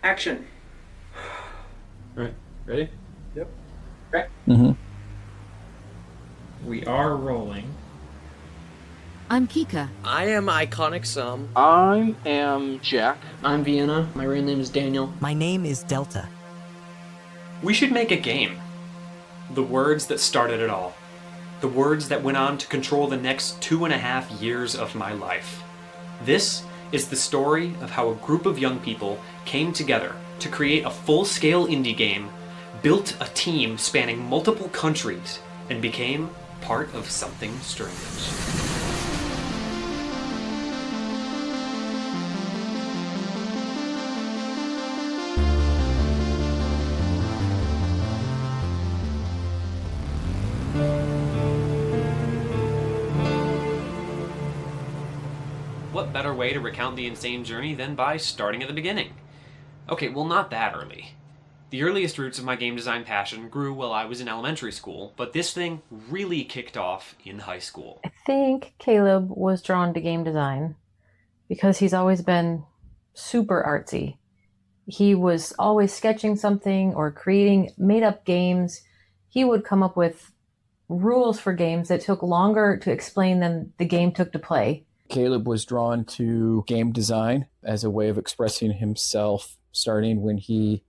Action. All right, ready? Yep. Okay. Mm-hmm. We are rolling. I'm Kika. I am Iconic Sum. I am Jack. I'm Vienna. My real name is Daniel. My name is Delta. We should make a game. The words that started it all. The words that went on to control the next 2.5 years of my life. This is the story of how a group of young people came together to create a full-scale indie game, built a team spanning multiple countries, and became part of something strange. What better way to recount the insane journey than by starting at the beginning? Okay, well, not that early. The earliest roots of my game design passion grew while I was in elementary school, but this thing really kicked off in high school. I think Caleb was drawn to game design because he's always been super artsy. He was always sketching something or creating made-up games. He would come up with rules for games that took longer to explain than the game took to play. Caleb was drawn to game design as a way of expressing himself starting when he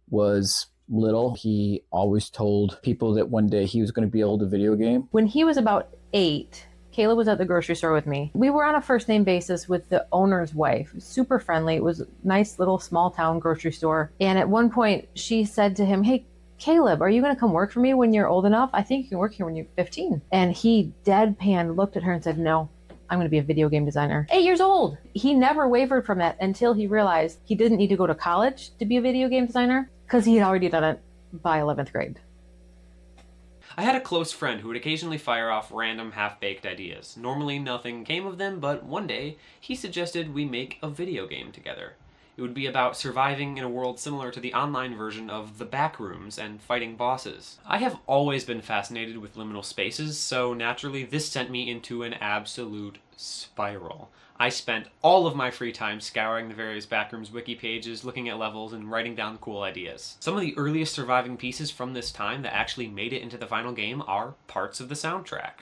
was little. He always told people that one day he was going to be able to video game. When he was about 8, Caleb was at the grocery store with me. We were on a first name basis with the owner's wife. Super friendly. It was a nice little small town grocery store. And at one point she said to him, "Hey, Caleb, are you going to come work for me when you're old enough? I think you can work here when you're 15. And he deadpan looked at her and said, "No, I'm going to be a video game designer." 8 years old. He never wavered from that until he realized he didn't need to go to college to be a video game designer because he had already done it by 11th grade. I had a close friend who would occasionally fire off random half-baked ideas. Normally nothing came of them, but one day he suggested we make a video game together. It would be about surviving in a world similar to the online version of The Backrooms and fighting bosses. I have always been fascinated with liminal spaces, so naturally this sent me into an absolute spiral. I spent all of my free time scouring the various Backrooms wiki pages, looking at levels, and writing down cool ideas. Some of the earliest surviving pieces from this time that actually made it into the final game are parts of the soundtrack.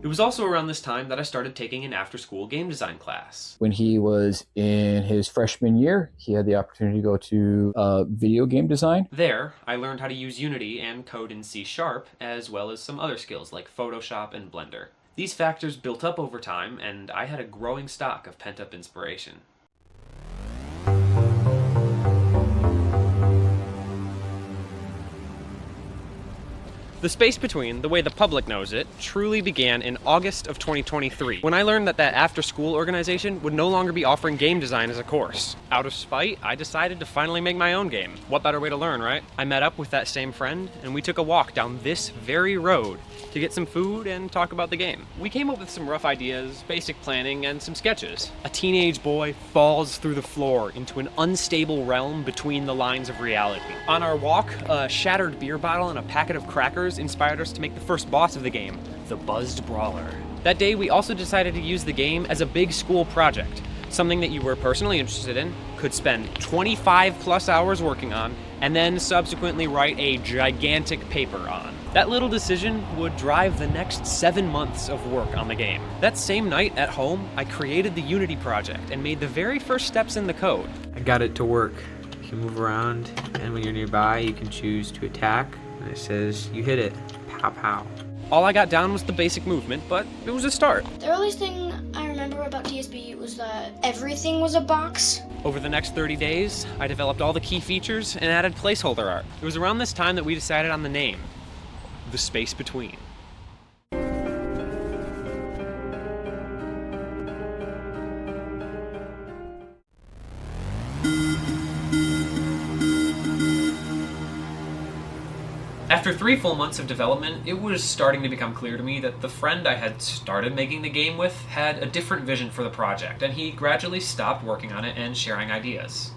It was also around this time that I started taking an after-school game design class. When he was in his freshman year, he had the opportunity to go to video game design. There, I learned how to use Unity and code in C#, as well as some other skills like Photoshop and Blender. These factors built up over time, and I had a growing stock of pent-up inspiration. The Space Between, the way the public knows it, truly began in August of 2023, when I learned that after-school organization would no longer be offering game design as a course. Out of spite, I decided to finally make my own game. What better way to learn, right? I met up with that same friend, and we took a walk down this very road to get some food and talk about the game. We came up with some rough ideas, basic planning, and some sketches. A teenage boy falls through the floor into an unstable realm between the lines of reality. On our walk, a shattered beer bottle and a packet of crackers inspired us to make the first boss of the game, the Buzzed Brawler. That day, we also decided to use the game as a big school project, something that you were personally interested in, could spend 25 plus hours working on, and then subsequently write a gigantic paper on. That little decision would drive the next 7 months of work on the game. That same night at home, I created the Unity project and made the very first steps in the code. I got it to work. You can move around, and when you're nearby, you can choose to attack, and it says you hit it. Pow pow. All I got down was the basic movement, but it was a start. The earliest thing I remember about TSB was that everything was a box. Over the next 30 days, I developed all the key features and added placeholder art. It was around this time that we decided on the name, The Space Between. After 3 full months of development, it was starting to become clear to me that the friend I had started making the game with had a different vision for the project, and he gradually stopped working on it and sharing ideas.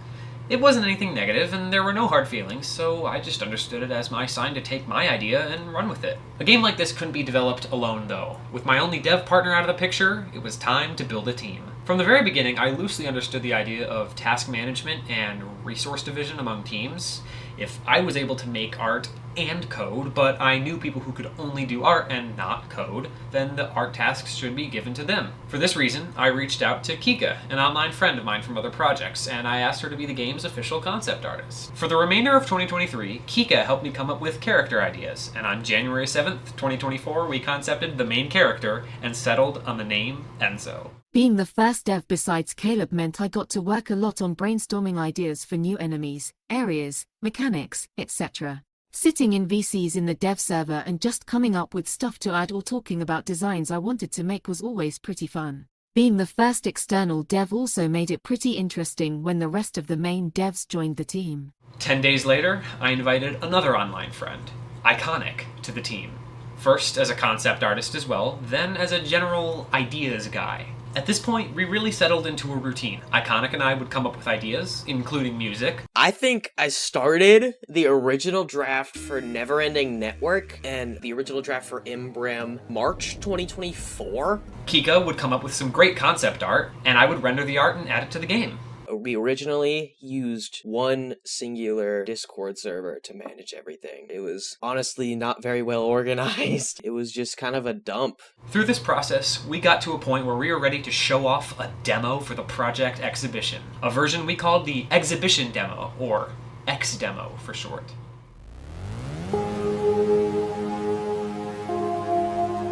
It wasn't anything negative, and there were no hard feelings, so I just understood it as my sign to take my idea and run with it. A game like this couldn't be developed alone, though. With my only dev partner out of the picture, it was time to build a team. From the very beginning, I loosely understood the idea of task management and resource division among teams. If I was able to make art and code, but I knew people who could only do art and not code, then the art tasks should be given to them. For this reason, I reached out to Kika, an online friend of mine from other projects, and I asked her to be the game's official concept artist. For the remainder of 2023, Kika helped me come up with character ideas, and on January 7th, 2024, we concepted the main character and settled on the name Enzo. Being the first dev besides Caleb meant I got to work a lot on brainstorming ideas for new enemies, areas, mechanics, etc. Sitting in VCs in the dev server and just coming up with stuff to add or talking about designs I wanted to make was always pretty fun. Being the first external dev also made it pretty interesting when the rest of the main devs joined the team. 10 days later, I invited another online friend, Iconic, to the team. First as a concept artist as well, then as a general ideas guy. At this point, we really settled into a routine. Iconic and I would come up with ideas, including music. I think I started the original draft for Neverending Network and the original draft for Imbram March 2024. Kika would come up with some great concept art, and I would render the art and add it to the game. We originally used one singular Discord server to manage everything. It was honestly not very well organized. It was just kind of a dump. Through this process, we got to a point where we were ready to show off a demo for the project exhibition, a version we called the exhibition demo, or xDemo for short.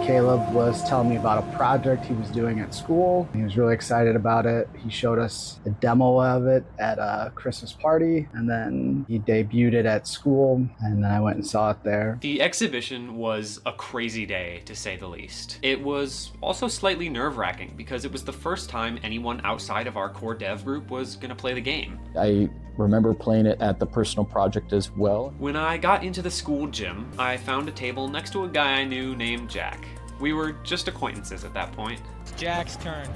Caleb was telling me about a project he was doing at school. He was really excited about it. He showed us a demo of it at a Christmas party, and then he debuted it at school, and then I went and saw it there. The exhibition was a crazy day, to say the least. It was also slightly nerve-wracking because it was the first time anyone outside of our core dev group was going to play the game. I remember playing it at the personal project as well. When I got into the school gym, I found a table next to a guy I knew named Jack. We were just acquaintances at that point. It's Jack's turn.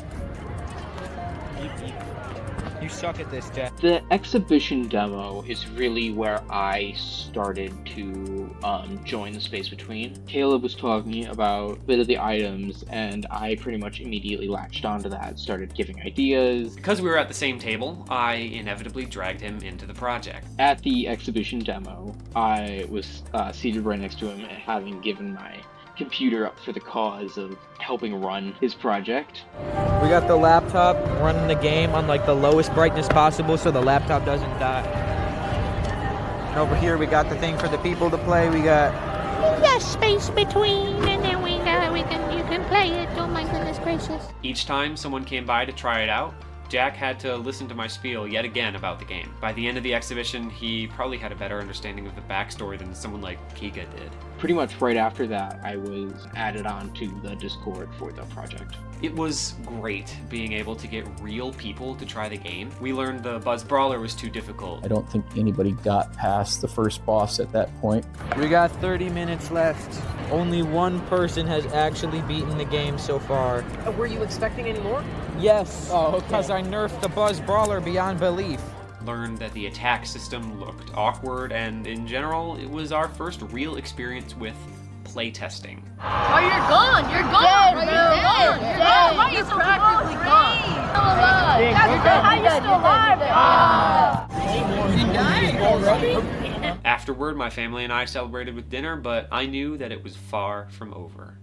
You suck at this, Jack. The exhibition demo is really where I started to join the space between. Caleb was talking about a bit of the items, and I pretty much immediately latched onto that, started giving ideas. Because we were at the same table, I inevitably dragged him into the project. At the exhibition demo, I was seated right next to him, having given my computer up for the cause of helping run his project. We got the laptop running the game on like the lowest brightness possible so the laptop doesn't die. And over here we got the thing for the people to play. We got space between, and then you can play it. Oh my goodness gracious. Each time someone came by to try it out, Jack had to listen to my spiel yet again about the game. By the end of the exhibition, he probably had a better understanding of the backstory than someone like Kika did. Pretty much right after that, I was added on to the Discord for the project. It was great being able to get real people to try the game. We learned the Buzz Brawler was too difficult. I don't think anybody got past the first boss at that point. We got 30 minutes left. Only one person has actually beaten the game so far. Were you expecting any more? Yes, because I nerfed the Buzz Brawler beyond belief. Learned that the attack system looked awkward, and in general, it was our first real experience with playtesting. Oh, you're gone! You're gone! Dead, you're gone! You're gone! Why are you so practically gone? Still alive! How are you still alive? You died? Afterward, my family and I celebrated with dinner, but I knew that it was far from over.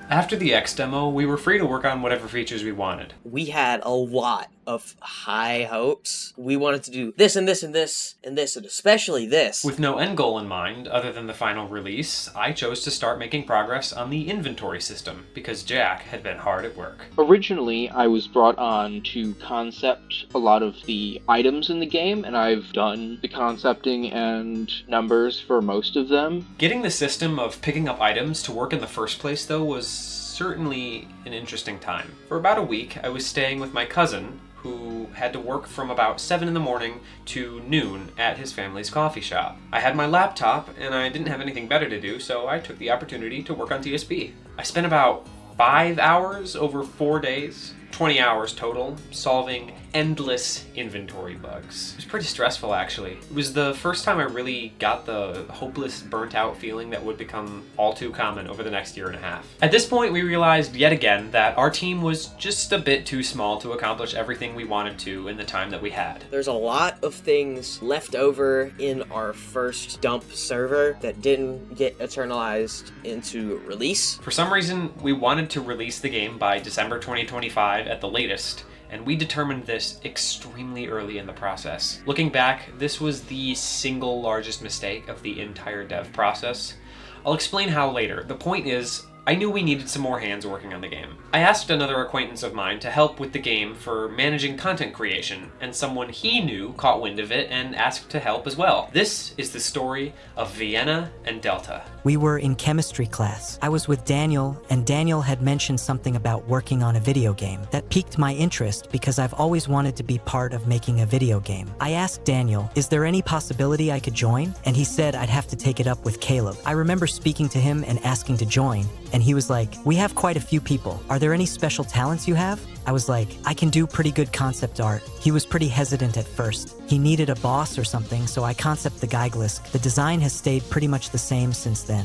After the xDemo, we were free to work on whatever features we wanted. We had a lot of high hopes. We wanted to do this and this and this and this, and especially this. With no end goal in mind, other than the final release, I chose to start making progress on the inventory system, because Jack had been hard at work. Originally, I was brought on to concept a lot of the items in the game, and I've done the concepting and numbers for most of them. Getting the system of picking up items to work in the first place, though, was certainly an interesting time. For about a week, I was staying with my cousin, who who had to work from about 7 in the morning to noon at his family's coffee shop. I had my laptop, and I didn't have anything better to do, so I took the opportunity to work on TSP. I spent about 5 hours over 4 days, 20 hours total, solving endless inventory bugs. It was pretty stressful, actually. It was the first time I really got the hopeless, burnt-out feeling that would become all too common over the next year and a half. At this point, we realized yet again that our team was just a bit too small to accomplish everything we wanted to in the time that we had. There's a lot of things left over in our first dump server that didn't get eternalized into release. For some reason, we wanted to release the game by December 2025 at the latest, and we determined this extremely early in the process. Looking back, this was the single largest mistake of the entire dev process. I'll explain how later. The point is, I knew we needed some more hands working on the game. I asked another acquaintance of mine to help with the game for managing content creation, and someone he knew caught wind of it and asked to help as well. This is the story of Vienna and Delta. We were in chemistry class. I was with Daniel, and Daniel had mentioned something about working on a video game. That piqued my interest because I've always wanted to be part of making a video game. I asked Daniel, is there any possibility I could join? And he said I'd have to take it up with Caleb. I remember speaking to him and asking to join, and he was like, we have quite a few people. Are there any special talents you have? I was like, I can do pretty good concept art. He was pretty hesitant at first. He needed a boss or something, so I concept the Geiglisk. The design has stayed pretty much the same since then.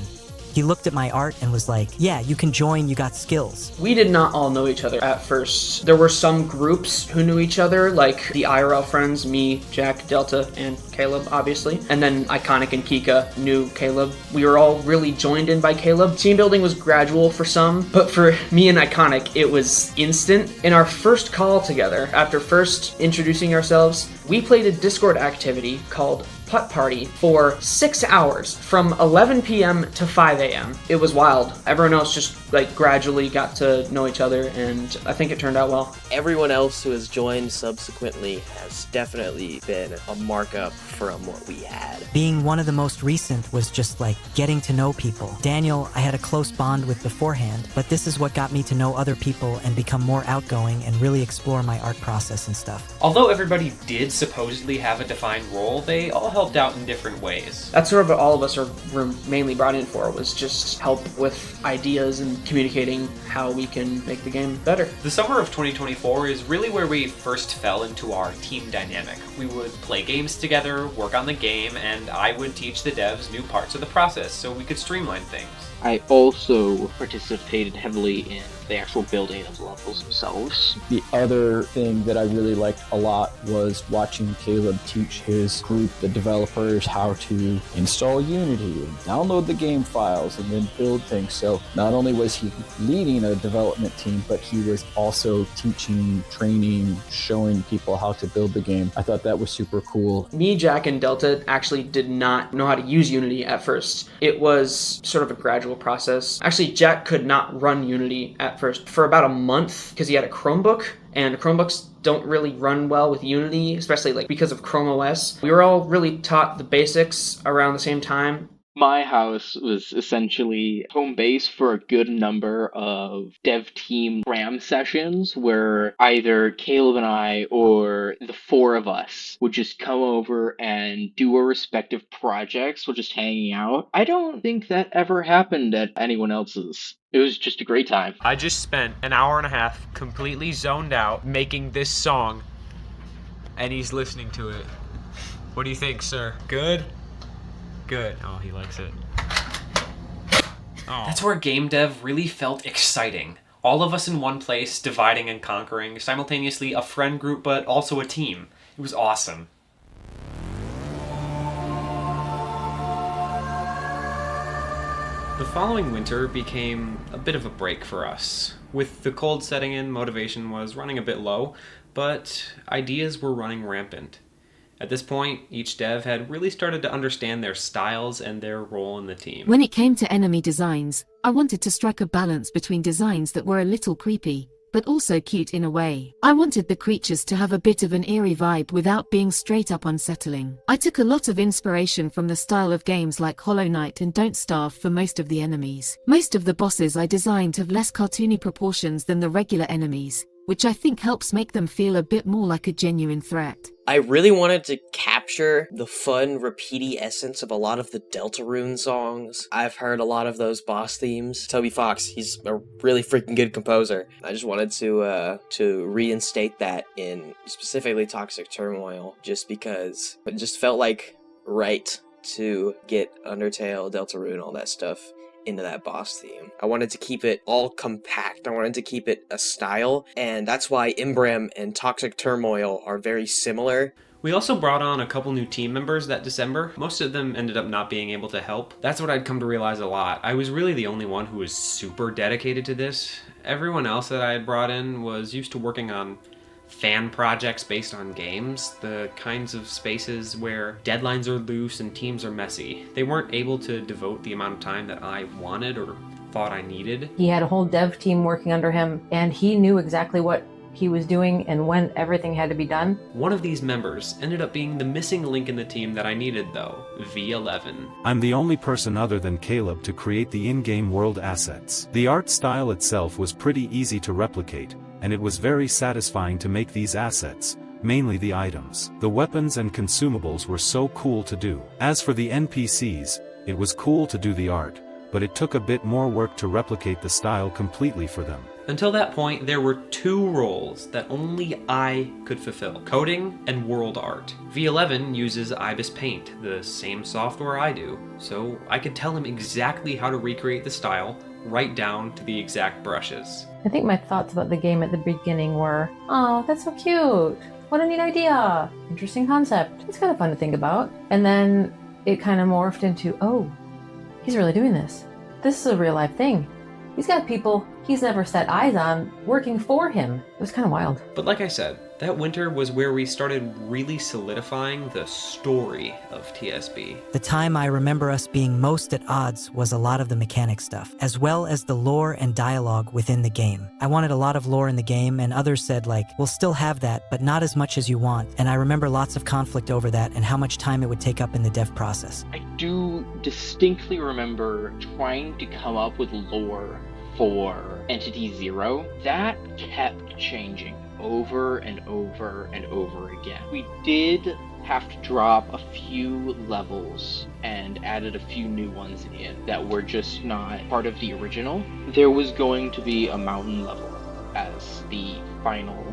He looked at my art and was like, yeah, you can join, you got skills. We did not all know each other at first. There were some groups who knew each other, like the IRL friends, me, Jack, Delta, and Caleb, obviously. And then Iconic and Kika knew Caleb. We were all really joined in by Caleb. Team building was gradual for some, but for me and Iconic, it was instant. In our first call together, after first introducing ourselves, we played a Discord activity called Putt Party for 6 hours from 11 p.m. to 5 a.m. It was wild. Everyone else just gradually got to know each other, and I think it turned out well. Everyone else who has joined subsequently has definitely been a markup from what we had. Being one of the most recent was just getting to know people. Daniel, I had a close bond with beforehand, but this is what got me to know other people and become more outgoing and really explore my art process and stuff. Although everybody did supposedly have a defined role, they all helped out in different ways. That's sort of what all of us were mainly brought in for, was just help with ideas and communicating how we can make the game better. The summer of 2024 is really where we first fell into our team dynamic. We would play games together, work on the game, and I would teach the devs new parts of the process so we could streamline things. I also participated heavily in the actual building of the levels themselves. The other thing that I really liked a lot was watching Caleb teach his group, the developers, how to install Unity and download the game files and then build things. So not only was he leading a development team, but he was also teaching, training, showing people how to build the game. I thought that was super cool. Me, Jack, and Delta actually did not know how to use Unity at first. It was sort of a gradual process. Actually, Jack could not run Unity at first for about a month because he had a Chromebook, and Chromebooks don't really run well with Unity, especially because of Chrome OS. We were all really taught the basics around the same time. My house was essentially home base for a good number of dev team RAM sessions where either Caleb and I or the four of us would just come over and do our respective projects while just hanging out. I don't think that ever happened at anyone else's. It was just a great time. I just spent an hour and a half completely zoned out making this song, and he's listening to it. What do you think, sir? Good? Good. Oh, he likes it. Oh. That's where game dev really felt exciting. All of us in one place, dividing and conquering, simultaneously a friend group, but also a team. It was awesome. The following winter became a bit of a break for us. With the cold setting in, motivation was running a bit low, but ideas were running rampant. At this point, each dev had really started to understand their styles and their role in the team. When it came to enemy designs, I wanted to strike a balance between designs that were a little creepy, but also cute in a way. I wanted the creatures to have a bit of an eerie vibe without being straight up unsettling. I took a lot of inspiration from the style of games like Hollow Knight and Don't Starve for most of the enemies. Most of the bosses I designed have less cartoony proportions than the regular enemies, which I think helps make them feel a bit more like a genuine threat. I really wanted to capture the fun, repeaty essence of a lot of the Deltarune songs. I've heard a lot of those boss themes. Toby Fox, he's a really freaking good composer. I just wanted to reinstate that in specifically Toxic Turmoil, just because it just felt like right to get Undertale, Deltarune, all that stuff into that boss theme. I wanted to keep it all compact. I wanted to keep it a style, and that's why Imbram and Toxic Turmoil are very similar. We also brought on a couple new team members that December. Most of them ended up not being able to help. That's what I'd come to realize a lot. I was really the only one who was super dedicated to this. Everyone else that I had brought in was used to working on fan projects based on games, the kinds of spaces where deadlines are loose and teams are messy. They weren't able to devote the amount of time that I wanted or thought I needed. He had a whole dev team working under him, and he knew exactly what he was doing and when everything had to be done. One of these members ended up being the missing link in the team that I needed, though, V11. I'm the only person other than Caleb to create the in-game world assets. The art style itself was pretty easy to replicate, and it was very satisfying to make these assets, mainly the items. The weapons and consumables were so cool to do. As for the NPCs, it was cool to do the art, but it took a bit more work to replicate the style completely for them. Until that point, there were two roles that only I could fulfill: coding and world art. V11 uses Ibis Paint, the same software I do, so I could tell him exactly how to recreate the style, right down to the exact brushes. I think my thoughts about the game at the beginning were, oh, that's so cute. What a neat idea. Interesting concept. It's kind of fun to think about. And then it kind of morphed into, oh, he's really doing this. This is a real life thing. He's got people he's never set eyes on working for him. It was kind of wild. But like I said, that winter was where we started really solidifying the story of TSB. The time I remember us being most at odds was a lot of the mechanic stuff, as well as the lore and dialogue within the game. I wanted a lot of lore in the game, and others said, like, we'll still have that, but not as much as you want. And I remember lots of conflict over that and how much time it would take up in the dev process. I do distinctly remember trying to come up with lore for Entity Zero. That kept changing over and over and over again. We did have to drop a few levels and added a few new ones in that were just not part of the original. There was going to be a mountain level as the final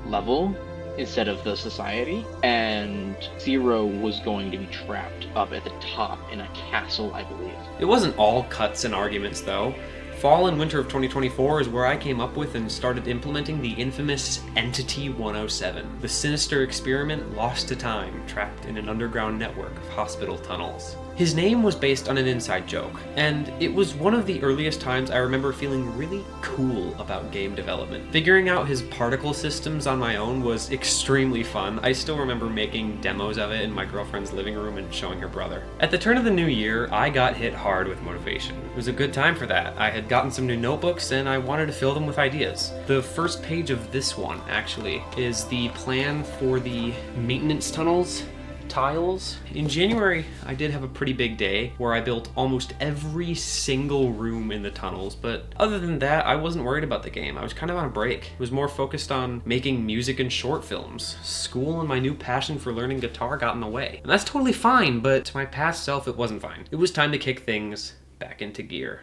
level instead of the society, and Zero was going to be trapped up at the top in a castle, I believe. It wasn't all cuts and arguments, though. Fall and winter of 2024 is where I came up with and started implementing the infamous Entity 107, the sinister experiment lost to time, trapped in an underground network of hospital tunnels. His name was based on an inside joke, and it was one of the earliest times I remember feeling really cool about game development. Figuring out his particle systems on my own was extremely fun. I still remember making demos of it in my girlfriend's living room and showing her brother. At the turn of the new year, I got hit hard with motivation. It was a good time for that. I had gotten some new notebooks and I wanted to fill them with ideas. The first page of this one, actually, is the plan for the maintenance tunnels. Tiles. In January, I did have a pretty big day where I built almost every single room in the tunnels, but other than that, I wasn't worried about the game. I was kind of on a break. I was more focused on making music and short films. School and my new passion for learning guitar got in the way. And that's totally fine, but to my past self, it wasn't fine. It was time to kick things back into gear.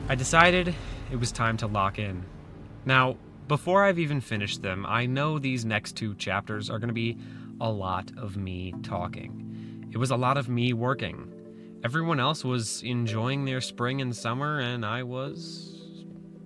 I decided it was time to lock in. Now, before I've even finished them, I know these next two chapters are going to be a lot of me talking. It was a lot of me working. Everyone else was enjoying their spring and summer, and I was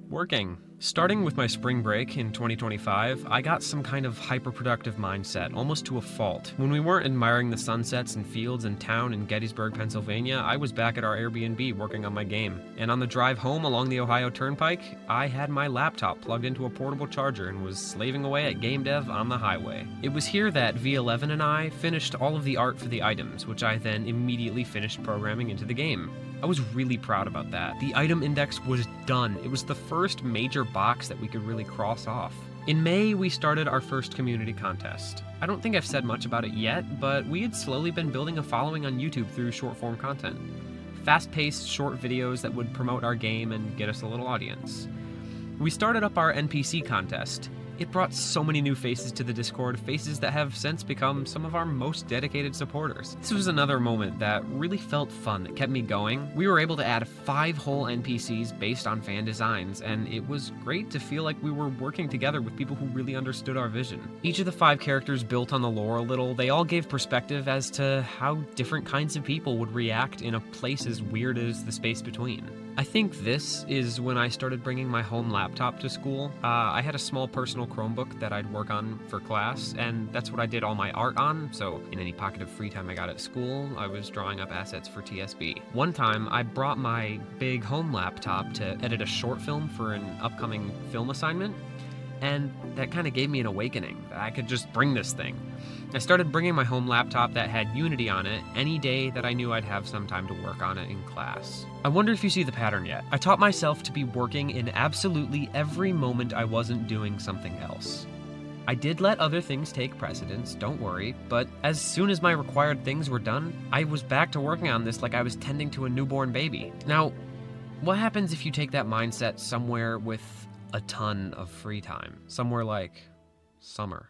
working. Starting with my spring break in 2025, I got some kind of hyper-productive mindset, almost to a fault. When we weren't admiring the sunsets and fields and town in Gettysburg, Pennsylvania, I was back at our Airbnb working on my game. And on the drive home along the Ohio Turnpike, I had my laptop plugged into a portable charger and was slaving away at game dev on the highway. It was here that V11 and I finished all of the art for the items, which I then immediately finished programming into the game. I was really proud about that. The item index was done. It was the first major box that we could really cross off. In May, we started our first community contest. I don't think I've said much about it yet, but we had slowly been building a following on YouTube through short-form content. fast-paced short videos that would promote our game and get us a little audience. We started up our NPC contest. It brought so many new faces to the Discord, faces that have since become some of our most dedicated supporters. This was another moment that really felt fun, that kept me going. We were able to add 5 whole NPCs based on fan designs, and it was great to feel like we were working together with people who really understood our vision. Each of the 5 characters built on the lore a little. They all gave perspective as to how different kinds of people would react in a place as weird as the space between. I think this is when I started bringing my home laptop to school. I had a small personal Chromebook that I'd work on for class, and that's what I did all my art on, so in any pocket of free time I got at school, I was drawing up assets for TSB. One time, I brought my big home laptop to edit a short film for an upcoming film assignment, and that kind of gave me an awakening, that I could just bring this thing. I started bringing my home laptop that had Unity on it any day that I knew I'd have some time to work on it in class. I wonder if you see the pattern yet. I taught myself to be working in absolutely every moment I wasn't doing something else. I did let other things take precedence, don't worry, but as soon as my required things were done, I was back to working on this like I was tending to a newborn baby. Now, what happens if you take that mindset somewhere with a ton of free time? Somewhere like summer.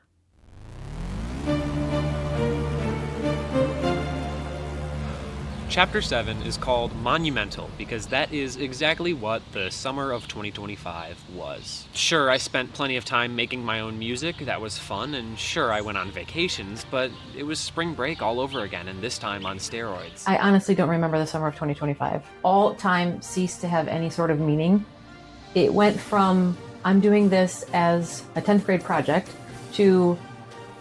Chapter 7 is called Monumental because that is exactly what the summer of 2025 was. Sure, I spent plenty of time making my own music, that was fun, and sure, I went on vacations, but it was spring break all over again, and this time on steroids. I honestly don't remember the summer of 2025. All time ceased to have any sort of meaning. It went from, I'm doing this as a 10th grade project, to,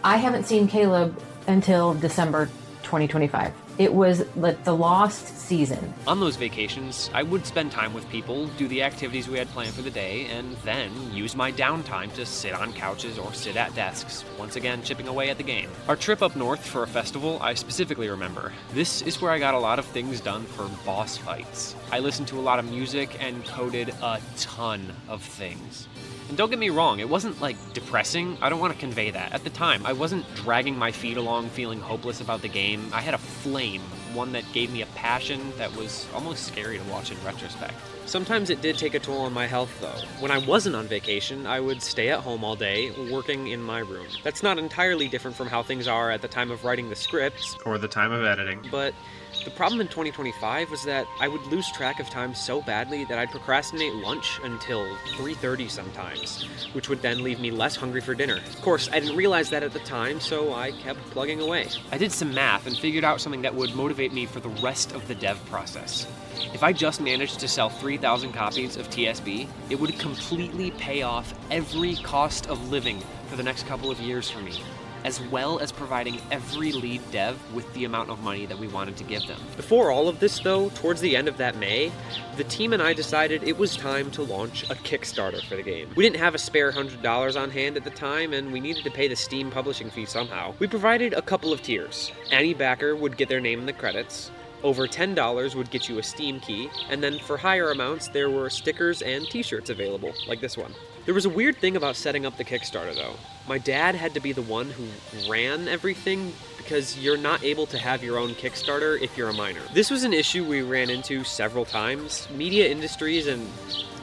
I haven't seen Caleb until December 2025. It was like the lost season. On those vacations, I would spend time with people, do the activities we had planned for the day, and then use my downtime to sit on couches or sit at desks, once again chipping away at the game. Our trip up north for a festival, I specifically remember. This is where I got a lot of things done for boss fights. I listened to a lot of music and coded a ton of things. And don't get me wrong, it wasn't like depressing. I don't want to convey that. At the time, I wasn't dragging my feet along feeling hopeless about the game. I had a flame, one that gave me a passion that was almost scary to watch in retrospect. Sometimes it did take a toll on my health though. When I wasn't on vacation, I would stay at home all day, working in my room. That's not entirely different from how things are at the time of writing the scripts, or the time of editing, but the problem in 2025 was that I would lose track of time so badly that I'd procrastinate lunch until 3:30 sometimes, which would then leave me less hungry for dinner. Of course, I didn't realize that at the time, so I kept plugging away. I did some math and figured out something that would motivate me for the rest of the dev process. If I just managed to sell 3,000 copies of TSB, it would completely pay off every cost of living for the next couple of years for me, as well as providing every lead dev with the amount of money that we wanted to give them. Before all of this though, towards the end of that May, the team and I decided it was time to launch a Kickstarter for the game. We didn't have a spare $100 on hand at the time, and we needed to pay the Steam publishing fee somehow. We provided a couple of tiers. Any backer would get their name in the credits, over $10 would get you a Steam key, and then for higher amounts there were stickers and t-shirts available, like this one. There was a weird thing about setting up the Kickstarter though. My dad had to be the one who ran everything because you're not able to have your own Kickstarter if you're a minor. This was an issue we ran into several times. Media industries, and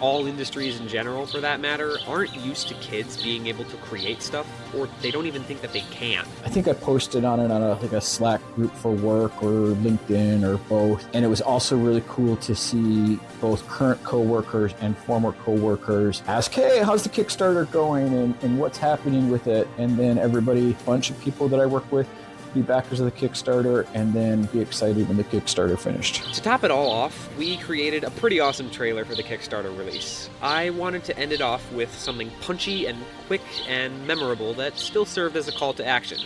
all industries in general for that matter, aren't used to kids being able to create stuff, or they don't even think that they can. I think I posted on it on a Slack group for work or LinkedIn or both. And it was also really cool to see both current coworkers and former coworkers ask, hey, how's the Kickstarter going and what's happening with it? And then everybody, a bunch of people that I work with, be backers of the Kickstarter, and then be excited when the Kickstarter finished. To top it all off, we created a pretty awesome trailer for the Kickstarter release. I wanted to end it off with something punchy and quick and memorable that still served as a call to action.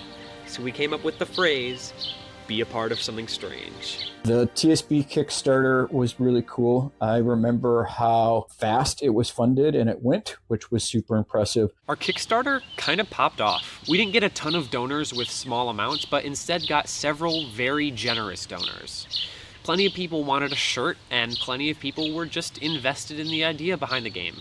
So we came up with the phrase, be a part of something strange. The TSB Kickstarter was really cool. I remember how fast it was funded and it went, which was super impressive. Our Kickstarter kind of popped off. We didn't get a ton of donors with small amounts, but instead got several very generous donors. Plenty of people wanted a shirt, and plenty of people were just invested in the idea behind the game.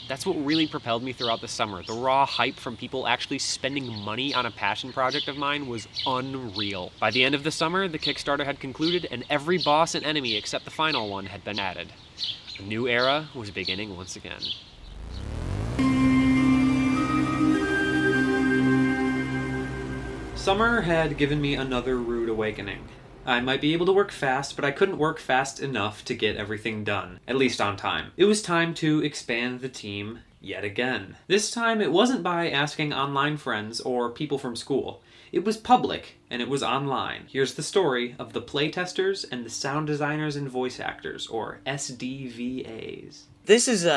That's what really propelled me throughout the summer. The raw hype from people actually spending money on a passion project of mine was unreal. By the end of the summer, the Kickstarter had concluded, and every boss and enemy except the final one had been added. A new era was beginning once again. Summer had given me another rude awakening. I might be able to work fast, but I couldn't work fast enough to get everything done, at least on time. It was time to expand the team yet again. This time, it wasn't by asking online friends or people from school. It was public, and it was online. Here's the story of the playtesters and the sound designers and voice actors, or SDVAs. This is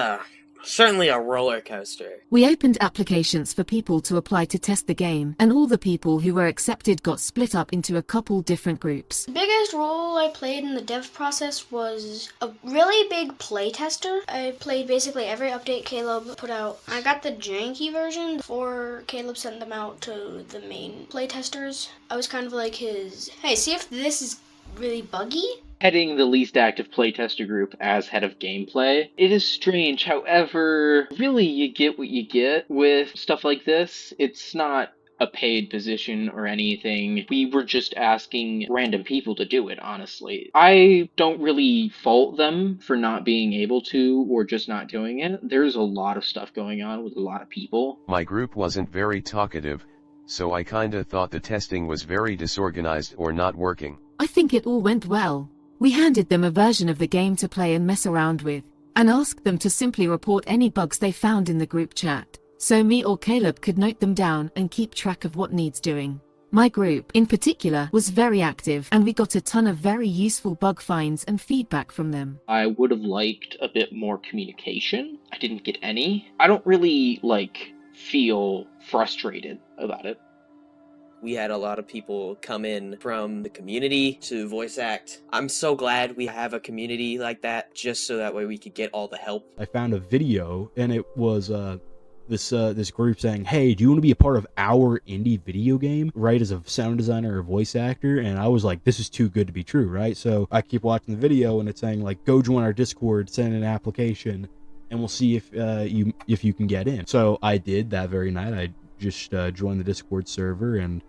certainly a roller coaster. We opened applications for people to apply to test the game, and all the people who were accepted got split up into a couple different groups. The biggest role I played in the dev process was a really big playtester. I played basically every update Caleb put out. I got the janky version before Caleb sent them out to the main playtesters. I was kind of like his, hey, see if this is really buggy? Heading the least active playtester group as head of gameplay, it is strange. However, really you get what you get with stuff like this. It's not a paid position or anything. We were just asking random people to do it, honestly. I don't really fault them for not being able to or just not doing it. There's a lot of stuff going on with a lot of people. My group wasn't very talkative, so I kinda thought the testing was very disorganized or not working. I think it all went well. We handed them a version of the game to play and mess around with, and asked them to simply report any bugs they found in the group chat, so me or Caleb could note them down and keep track of what needs doing. My group, in particular, was very active, and we got a ton of very useful bug finds and feedback from them. I would have liked a bit more communication. I didn't get any. I don't really, feel frustrated about it. We had a lot of people come in from the community to voice act. I'm so glad we have a community like that, just so that way we could get all the help. I found a video, and it was this group saying, hey, do you want to be a part of our indie video game, right, as a sound designer or voice actor? And I was like, this is too good to be true, right? So I keep watching the video, and it's saying, go join our Discord, send an application, and we'll see if you can get in. So I did that very night. I just joined the Discord server and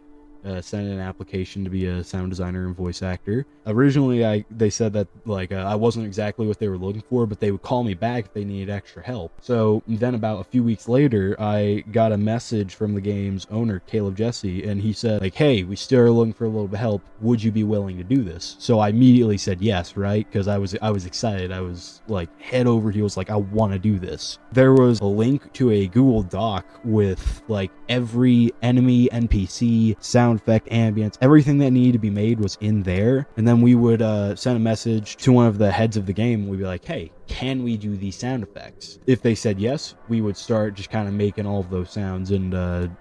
sent in an application to be a sound designer and voice actor. Originally, they said that I wasn't exactly what they were looking for, but they would call me back if they needed extra help. So then about a few weeks later, I got a message from the game's owner, Caleb Jesse, and he said, hey, we still are looking for a little bit of help. Would you be willing to do this? So I immediately said yes, right? Because I was excited. I was head over heels, I want to do this. There was a link to a Google Doc with every enemy, NPC, sound effect, ambience, everything that needed to be made was in there. And then we would send a message to one of the heads of the game. We'd be like, hey, can we do these sound effects? If they said yes, we would start just kind of making all of those sounds, and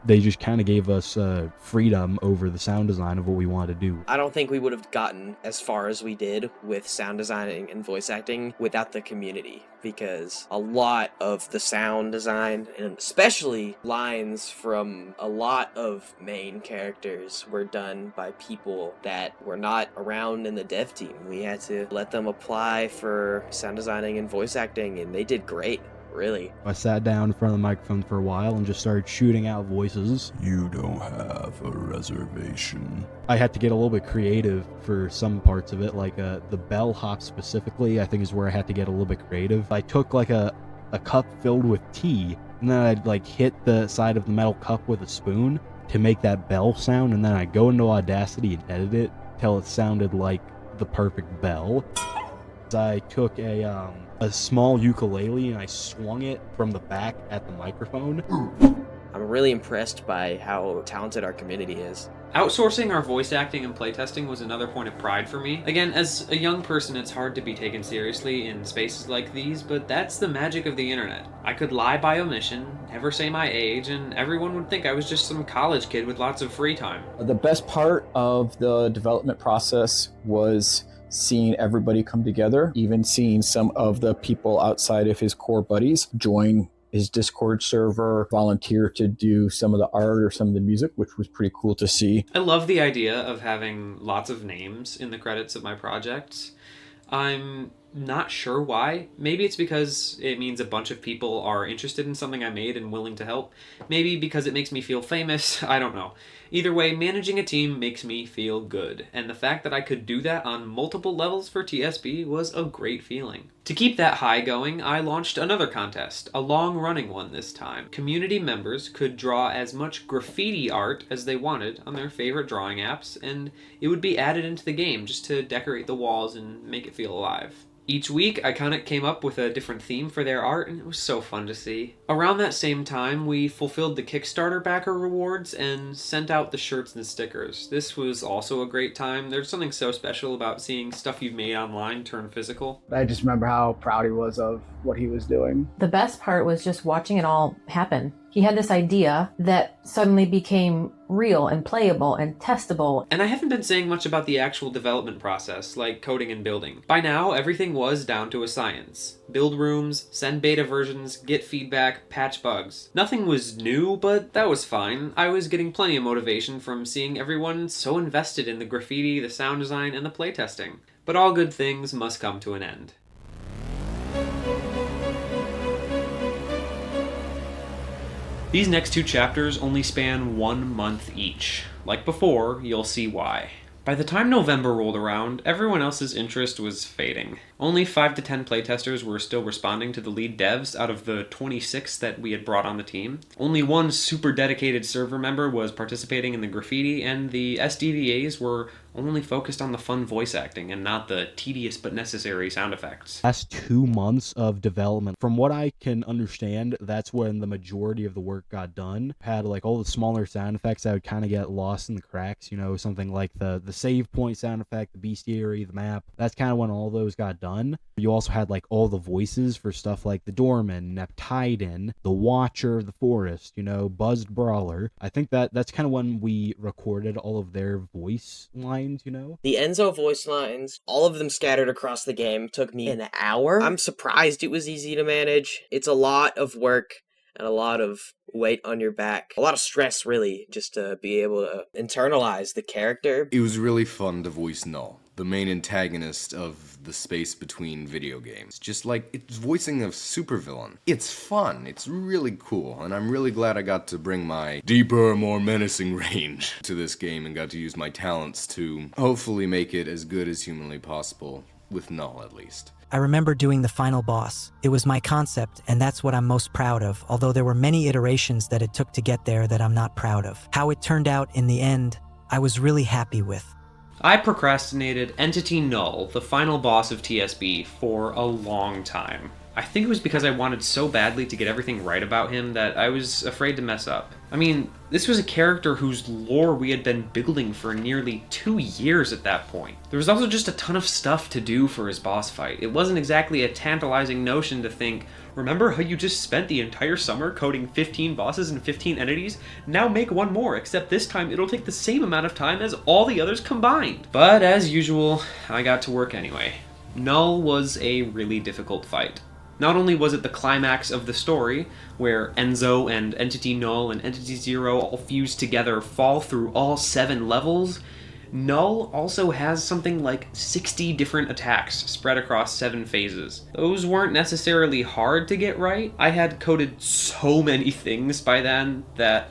they just kind of gave us freedom over the sound design of what we wanted to do. I don't think we would have gotten as far as we did with sound designing and voice acting without the community, because a lot of the sound design, and especially lines from a lot of main characters, were done by people that were not around in the dev team. We had to let them apply for sound designing and voice acting, and they did great, really. I sat down in front of the microphone for a while and just started shooting out voices. You don't have a reservation. I had to get a little bit creative for some parts of it, the bellhop specifically, I think is where I had to get a little bit creative. I took a cup filled with tea, and then I'd hit the side of the metal cup with a spoon to make that bell sound, and then I'd go into Audacity and edit it till it sounded like the perfect bell. I took a small ukulele and I swung it from the back at the microphone. I'm really impressed by how talented our community is. Outsourcing our voice acting and playtesting was another point of pride for me. Again, as a young person, it's hard to be taken seriously in spaces like these, but that's the magic of the internet. I could lie by omission, never say my age, and everyone would think I was just some college kid with lots of free time. The best part of the development process was seeing everybody come together, even seeing some of the people outside of his core buddies join his Discord server, volunteer to do some of the art or some of the music, which was pretty cool to see. I love the idea of having lots of names in the credits of my projects. I'm not sure why. Maybe it's because it means a bunch of people are interested in something I made and willing to help. Maybe because it makes me feel famous. I don't know. Either way, managing a team makes me feel good, and the fact that I could do that on multiple levels for TSB was a great feeling. To keep that high going, I launched another contest, a long-running one this time. Community members could draw as much graffiti art as they wanted on their favorite drawing apps, and it would be added into the game just to decorate the walls and make it feel alive. Each week, I kind of came up with a different theme for their art, and it was so fun to see. Around that same time, we fulfilled the Kickstarter backer rewards and sent out the shirts and stickers. This was also a great time. There's something so special about seeing stuff you've made online turn physical. I just remember how proud he was of what he was doing. The best part was just watching it all happen. He had this idea that suddenly became real and playable and testable. And I haven't been saying much about the actual development process, like coding and building. By now, everything was down to a science. Build rooms, send beta versions, get feedback, patch bugs. Nothing was new, but that was fine. I was getting plenty of motivation from seeing everyone so invested in the graffiti, the sound design, and the playtesting. But all good things must come to an end. These next two chapters only span 1 month each. Like before, you'll see why. By the time November rolled around, everyone else's interest was fading. Only 5 to 10 playtesters were still responding to the lead devs out of the 26 that we had brought on the team. Only one super dedicated server member was participating in the graffiti, and the SDVAs were only focused on the fun voice acting and not the tedious but necessary sound effects. Last 2 months of development, from what I can understand, that's when the majority of the work got done. Had like all the smaller sound effects that would kind of get lost in the cracks, you know, something like the save point sound effect, the bestiary, the map. That's kind of when all those got done. You also had like all the voices for stuff like the Doorman, Neptiden, the Watcher of the Forest, you know, Buzzed Brawler. I think that's kind of when we recorded all of their voice lines, you know? The Enzo voice lines, all of them scattered across the game, took me an hour. I'm surprised it was easy to manage. It's a lot of work and a lot of weight on your back. A lot of stress, really, just to be able to internalize the character. It was really fun to voice Null, the main antagonist of the space between video games. Just like, it's voicing a supervillain. It's fun, it's really cool, and I'm really glad I got to bring my deeper, more menacing range to this game and got to use my talents to hopefully make it as good as humanly possible, with Null at least. I remember doing the final boss. It was my concept, and that's what I'm most proud of, although there were many iterations that it took to get there that I'm not proud of. How it turned out in the end, I was really happy with. I procrastinated Entity Null, the final boss of TSB, for a long time. I think it was because I wanted so badly to get everything right about him that I was afraid to mess up. I mean, this was a character whose lore we had been building for nearly 2 years at that point. There was also just a ton of stuff to do for his boss fight. It wasn't exactly a tantalizing notion to think, remember how you just spent the entire summer coding 15 bosses and 15 entities? Now make one more, except this time it'll take the same amount of time as all the others combined. But as usual, I got to work anyway. Null was a really difficult fight. Not only was it the climax of the story, where Enzo and Entity Null and Entity Zero all fused together fall through all 7 levels, Null also has something like 60 different attacks spread across 7 phases. Those weren't necessarily hard to get right. I had coded so many things by then that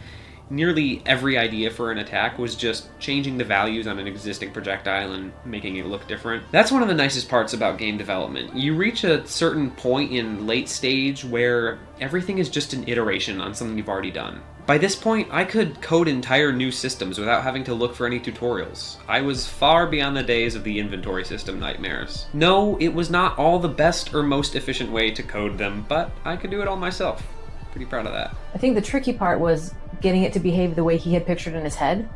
nearly every idea for an attack was just changing the values on an existing projectile and making it look different. That's one of the nicest parts about game development. You reach a certain point in late stage where everything is just an iteration on something you've already done. By this point, I could code entire new systems without having to look for any tutorials. I was far beyond the days of the inventory system nightmares. No, it was not all the best or most efficient way to code them, but I could do it all myself. Pretty proud of that. I think the tricky part was getting it to behave the way he had pictured in his head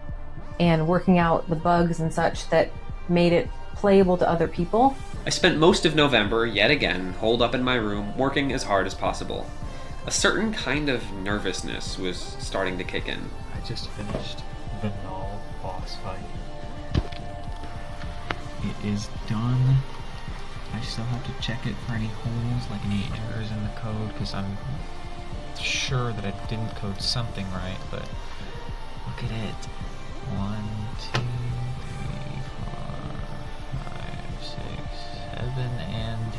and working out the bugs and such that made it playable to other people. I spent most of November, yet again, holed up in my room, working as hard as possible. A certain kind of nervousness was starting to kick in. I just finished the Null boss fight. It is done. I still have to check it for any holes, like any errors in the code, because I'm sure that I didn't code something right, but look at it. 1, 2, 3, 4, 5, 6, 7, and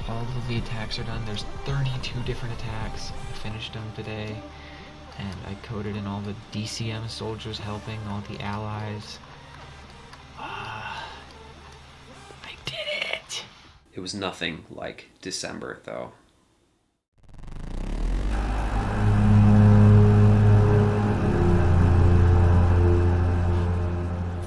all of the attacks are done. There's 32 different attacks. I finished them today, and I coded in all the DCM soldiers helping, all the allies. I did it! It was nothing like December, though.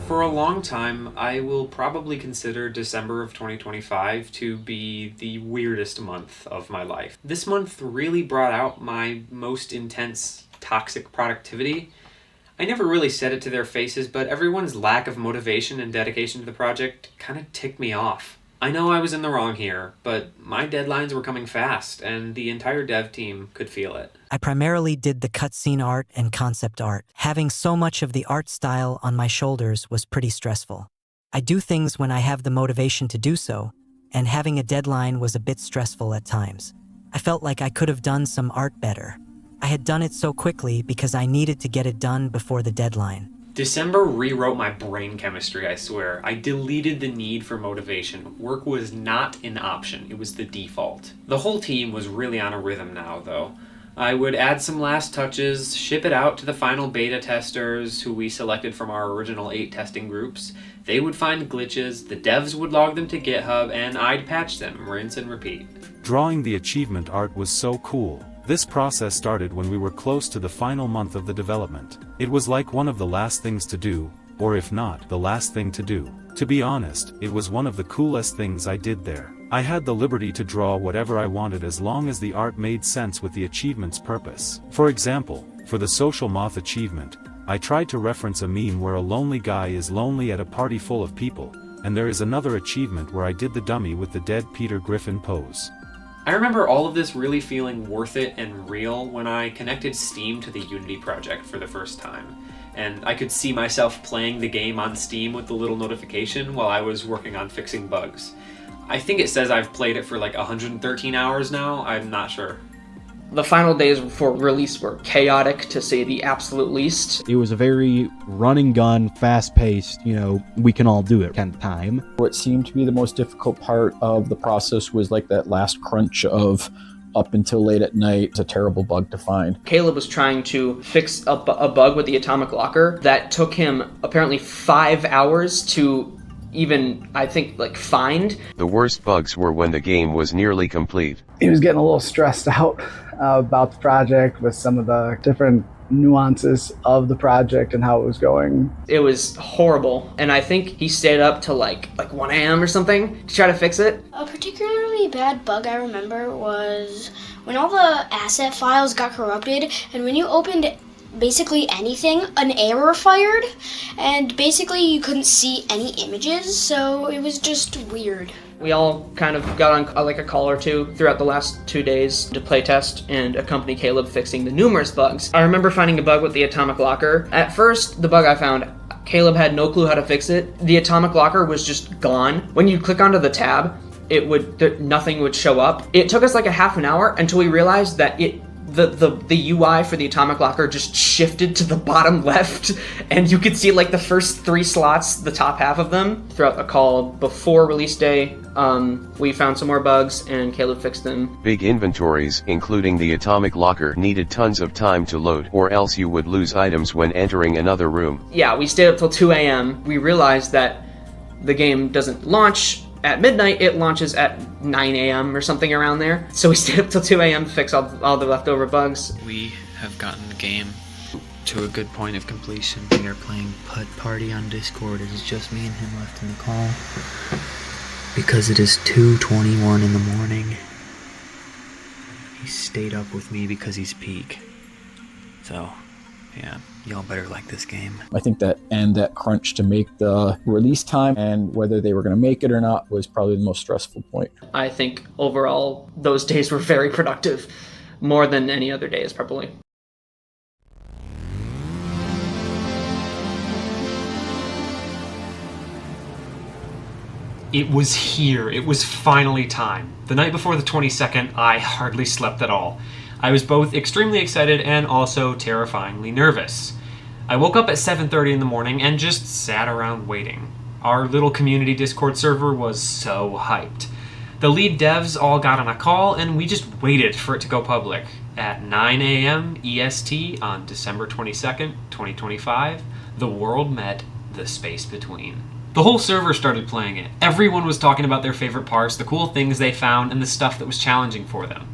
For a long time, I will probably consider December of 2025 to be the weirdest month of my life. This month really brought out my most intense toxic productivity. I never really said it to their faces, but everyone's lack of motivation and dedication to the project kind of ticked me off. I know I was in the wrong here, but my deadlines were coming fast, and the entire dev team could feel it. I primarily did the cutscene art and concept art. Having so much of the art style on my shoulders was pretty stressful. I do things when I have the motivation to do so, and having a deadline was a bit stressful at times. I felt like I could have done some art better. I had done it so quickly because I needed to get it done before the deadline. December rewrote my brain chemistry, I swear. I deleted the need for motivation. Work was not an option, it was the default. The whole team was really on a rhythm now, though. I would add some last touches, ship it out to the final beta testers who we selected from our original 8 testing groups. They would find glitches, the devs would log them to GitHub, and I'd patch them, rinse and repeat. Drawing the achievement art was so cool. This process started when we were close to the final month of the development. It was like one of the last things to do, or if not, the last thing to do. To be honest, it was one of the coolest things I did there. I had the liberty to draw whatever I wanted as long as the art made sense with the achievement's purpose. For example, for the Social Moth achievement, I tried to reference a meme where a lonely guy is lonely at a party full of people, and there is another achievement where I did the dummy with the dead Peter Griffin pose. I remember all of this really feeling worth it and real when I connected Steam to the Unity project for the first time. And I could see myself playing the game on Steam with the little notification while I was working on fixing bugs. I think it says I've played it for like 113 hours now, I'm not sure. The final days before release were chaotic, to say the absolute least. It was a very run and gun, fast-paced, we can all do it kind of time. What seemed to be the most difficult part of the process was like that last crunch of up until late at night. It's a terrible bug to find. Caleb was trying to fix a bug with the atomic locker that took him apparently 5 hours to even, I think, find. The worst bugs were when the game was nearly complete. He was getting a little stressed out about the project with some of the different nuances of the project and how it was going. It was horrible, and I think he stayed up till like 1 a.m. or something to try to fix it. A particularly bad bug I remember was when all the asset files got corrupted, and when you opened basically anything, an error fired, and basically you couldn't see any images, so it was just weird. We all kind of got on a call or two throughout the last 2 days to playtest and accompany Caleb fixing the numerous bugs. I remember finding a bug with the atomic locker. At first, the bug I found, Caleb had no clue how to fix it. The atomic locker was just gone. When you click onto the tab, nothing would show up. It took us like a half an hour until we realized that the UI for the atomic locker just shifted to the bottom left, and you could see the first 3 slots, the top half of them. Throughout the call before release day, we found some more bugs and Caleb fixed them. Big inventories, including the atomic locker, needed tons of time to load, or else you would lose items when entering another room. Yeah, we stayed up till 2 a.m. We realized that the game doesn't launch at midnight, it launches at 9 a.m. or something around there. So we stayed up till 2 a.m. to fix all the leftover bugs. We have gotten the game to a good point of completion. We are playing Putt Party on Discord. It is just me and him left in the call. Because it is 2:21 in the morning. He stayed up with me because he's peak. So, yeah, y'all better like this game. I think that crunch to make the release time and whether they were going to make it or not was probably the most stressful point. I think overall those days were very productive, more than any other days probably. It was here. It was finally time. The night before the 22nd, I hardly slept at all. I was both extremely excited and also terrifyingly nervous. I woke up at 7:30 in the morning and just sat around waiting. Our little community Discord server was so hyped. The lead devs all got on a call and we just waited for it to go public. At 9 a.m. EST on December 22nd, 2025, the world met the space between. The whole server started playing it. Everyone was talking about their favorite parts, the cool things they found, and the stuff that was challenging for them.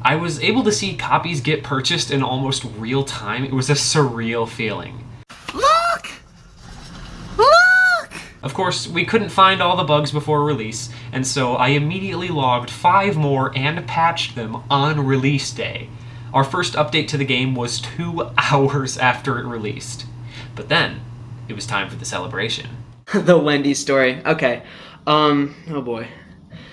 I was able to see copies get purchased in almost real time. It was a surreal feeling. Look! Look! Of course, we couldn't find all the bugs before release, and so I immediately logged 5 more and patched them on release day. Our first update to the game was 2 hours after it released. But then, it was time for the celebration. The Wendy's story. Okay. Oh boy.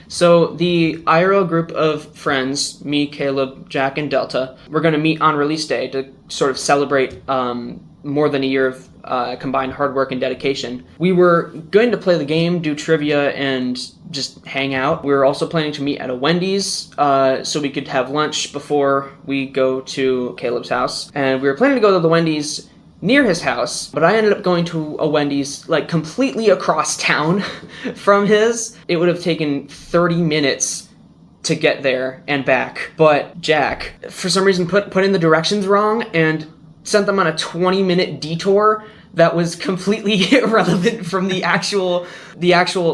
So the IRL group of friends, me, Caleb, Jack, and Delta, we're going to meet on release day to sort of celebrate more than a year of combined hard work and dedication. We were going to play the game, do trivia, and just hang out. We were also planning to meet at a Wendy's so we could have lunch before we go to Caleb's house. And we were planning to go to the Wendy's near his house, but I ended up going to a Wendy's like completely across town from his. It would have taken 30 minutes to get there and back, but Jack, for some reason, put in the directions wrong and sent them on a 20-minute detour that was completely irrelevant from the actual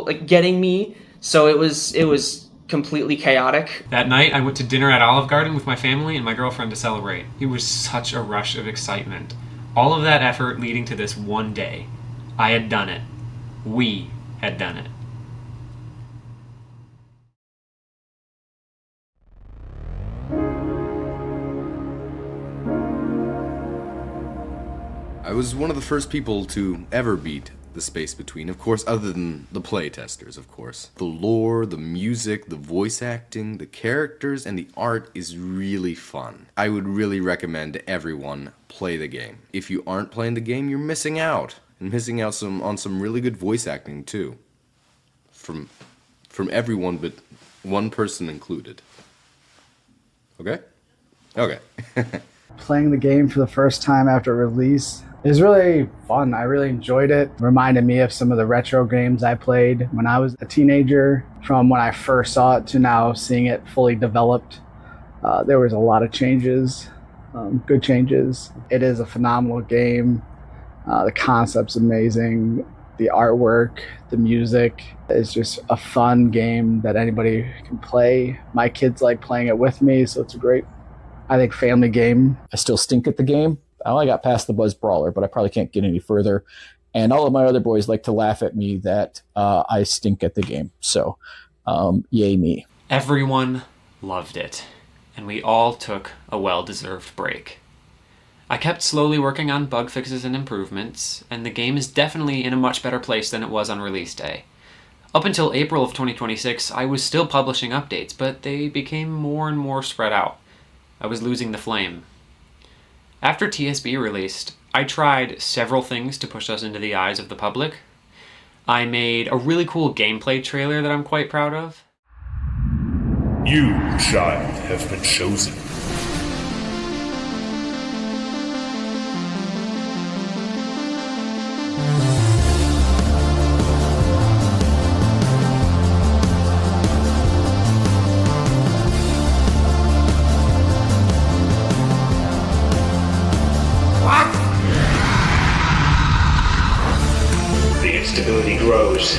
like getting me. So it was completely chaotic. That night, I went to dinner at Olive Garden with my family and my girlfriend to celebrate. It was such a rush of excitement. All of that effort leading to this one day. I had done it. We had done it. I was one of the first people to ever beat the space between, of course, other than the playtesters, of course. The lore, the music, the voice acting, the characters, and the art is really fun. I would really recommend everyone play the game. If you aren't playing the game, you're missing out. And missing out on some really good voice acting, too. From everyone but one person included. Okay? Okay. Playing the game for the first time after release is really fun. I really enjoyed it. Reminded me of some of the retro games I played when I was a teenager. From when I first saw it to now seeing it fully developed, there was a lot of changes, good changes. It is a phenomenal game. The concept's amazing. The artwork, the music is just a fun game that anybody can play. My kids like playing it with me, so it's a great, I think, family game. I still stink at the game. I only got past the Buzz Brawler, but I probably can't get any further. And all of my other boys like to laugh at me that I stink at the game. So, yay me. Everyone loved it, and we all took a well-deserved break. I kept slowly working on bug fixes and improvements, and the game is definitely in a much better place than it was on release day. Up until April of 2026, I was still publishing updates, but they became more and more spread out. I was losing the flame. After TSB released, I tried several things to push us into the eyes of the public. I made a really cool gameplay trailer that I'm quite proud of. You, child, have been chosen. The instability grows.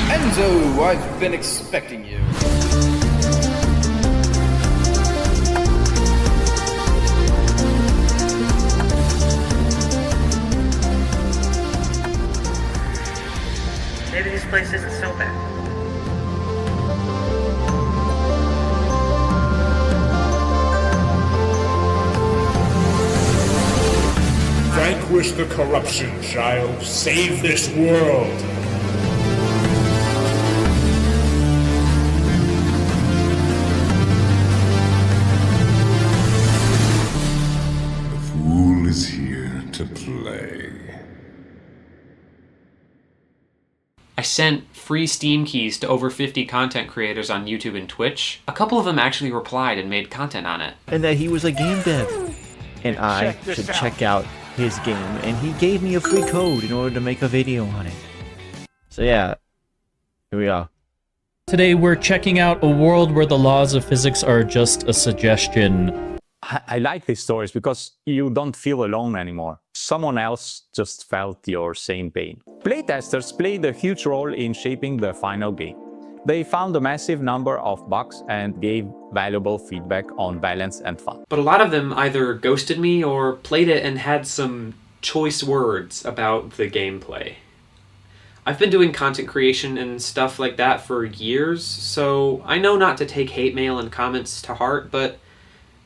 Enzo, I've been expecting you. Maybe this place isn't so bad. Vanquish the corruption, child. Save this world. The fool is here to play. sent free Steam keys to over 50 content creators on YouTube and Twitch. A couple of them actually replied and made content on it. And that he was a game dev. And I should check out his game. And he gave me a free code in order to make a video on it. So yeah, here we are. Today we're checking out a world where the laws of physics are just a suggestion. I like these stories because you don't feel alone anymore. Someone else just felt your same pain. Playtesters played a huge role in shaping the final game. They found a massive number of bugs and gave valuable feedback on balance and fun. But a lot of them either ghosted me or played it and had some choice words about the gameplay. I've been doing content creation and stuff like that for years, so I know not to take hate mail and comments to heart, but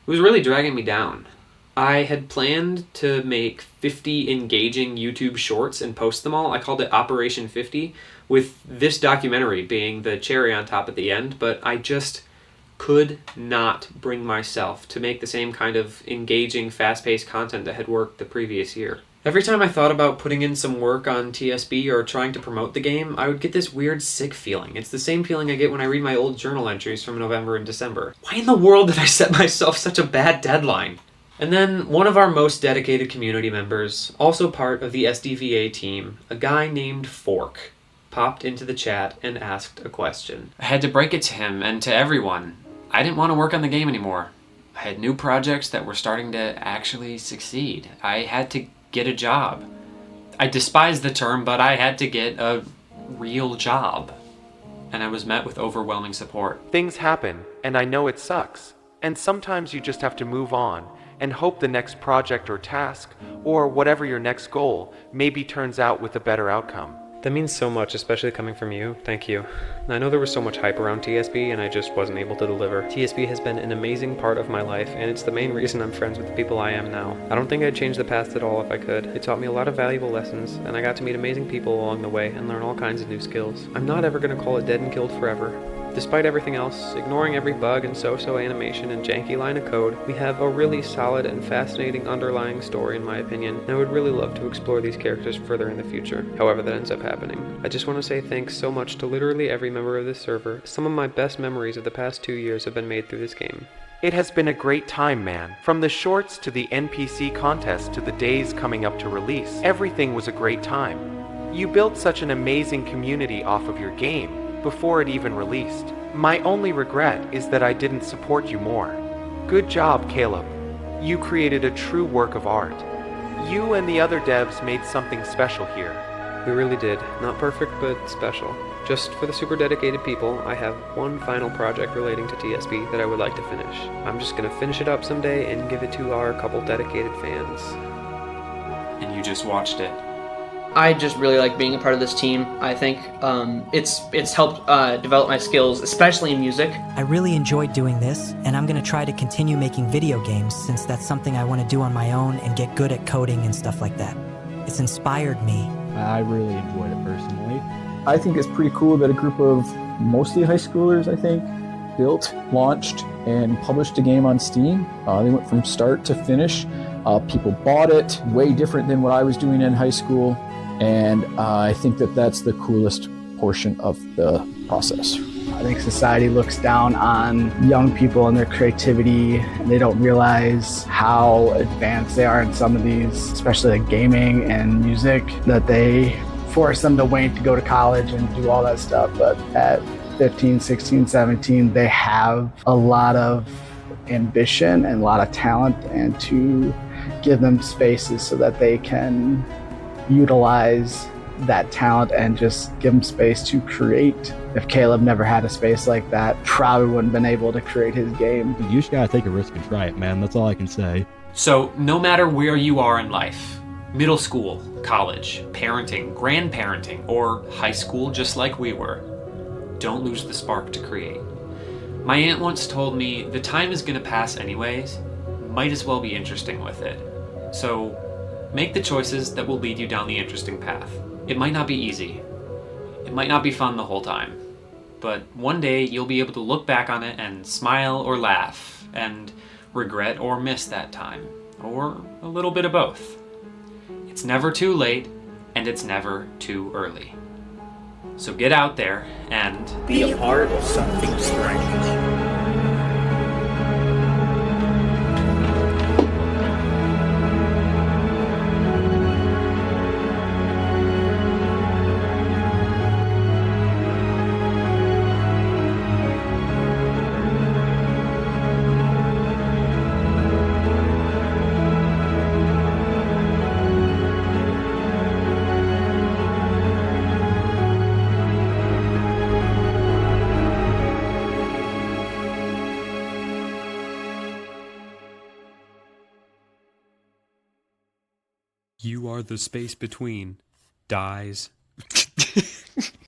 it was really dragging me down. I had planned to make 50 engaging YouTube shorts and post them all. I called it Operation 50, with this documentary being the cherry on top at the end, but I just could not bring myself to make the same kind of engaging, fast-paced content that had worked the previous year. Every time I thought about putting in some work on TSB or trying to promote the game, I would get this weird sick feeling. It's the same feeling I get when I read my old journal entries from November and December. Why in the world did I set myself such a bad deadline? And then one of our most dedicated community members, also part of the SDVA team, a guy named Fork, popped into the chat and asked a question. I had to break it to him and to everyone. I didn't want to work on the game anymore. I had new projects that were starting to actually succeed. I had to get a job. I despise the term, but I had to get a real job. And I was met with overwhelming support. Things happen, and I know it sucks. And sometimes you just have to move on and hope the next project or task, or whatever your next goal, maybe turns out with a better outcome. That means so much, especially coming from you. Thank you. I know there was so much hype around TSB and I just wasn't able to deliver. TSB has been an amazing part of my life and it's the main reason I'm friends with the people I am now. I don't think I'd change the past at all if I could. It taught me a lot of valuable lessons and I got to meet amazing people along the way and learn all kinds of new skills. I'm not ever going to call it dead and killed forever. Despite everything else, ignoring every bug and so-so animation and janky line of code, we have a really solid and fascinating underlying story in my opinion, and I would really love to explore these characters further in the future, however that ends up happening. I just want to say thanks so much to literally every member of this server. Some of my best memories of the past 2 years have been made through this game. It has been a great time, man. From the shorts to the NPC contest to the days coming up to release, everything was a great time. You built such an amazing community off of your game before it even released. My only regret is that I didn't support you more. Good job, Caleb. You created a true work of art. You and the other devs made something special here. We really did. Not perfect, but special. Just for the super dedicated people, I have one final project relating to TSB that I would like to finish. I'm just gonna finish it up someday and give it to our couple dedicated fans. And you just watched it. I just really like being a part of this team. I think it's helped develop my skills, especially in music. I really enjoyed doing this, and I'm going to try to continue making video games since that's something I want to do on my own and get good at coding and stuff like that. It's inspired me. I really enjoyed it personally. I think it's pretty cool that a group of mostly high schoolers, I think, built, launched, and published a game on Steam. They went from start to finish. People bought it, way different than what I was doing in high school. And I think that that's the coolest portion of the process. I think society looks down on young people and their creativity, and they don't realize how advanced they are in some of these, especially like gaming and music, that they force them to wait to go to college and do all that stuff. But at 15, 16, 17, they have a lot of ambition and a lot of talent, and to give them spaces so that they can utilize that talent and just give them space to create. If Caleb never had a space like that, probably wouldn't have been able to create his game. You just gotta take a risk and try it, man. That's all I can say. So, no matter where you are in life, middle school, college, parenting, grandparenting, or high school just like we were, don't lose the spark to create. My aunt once told me, the time is gonna pass anyways, might as well be interesting with it. So, make the choices that will lead you down the interesting path. It might not be easy. It might not be fun the whole time. But one day you'll be able to look back on it and smile or laugh, and regret or miss that time. Or a little bit of both. It's never too late, and it's never too early. So get out there and Be a part of something strange. You are the space between dies.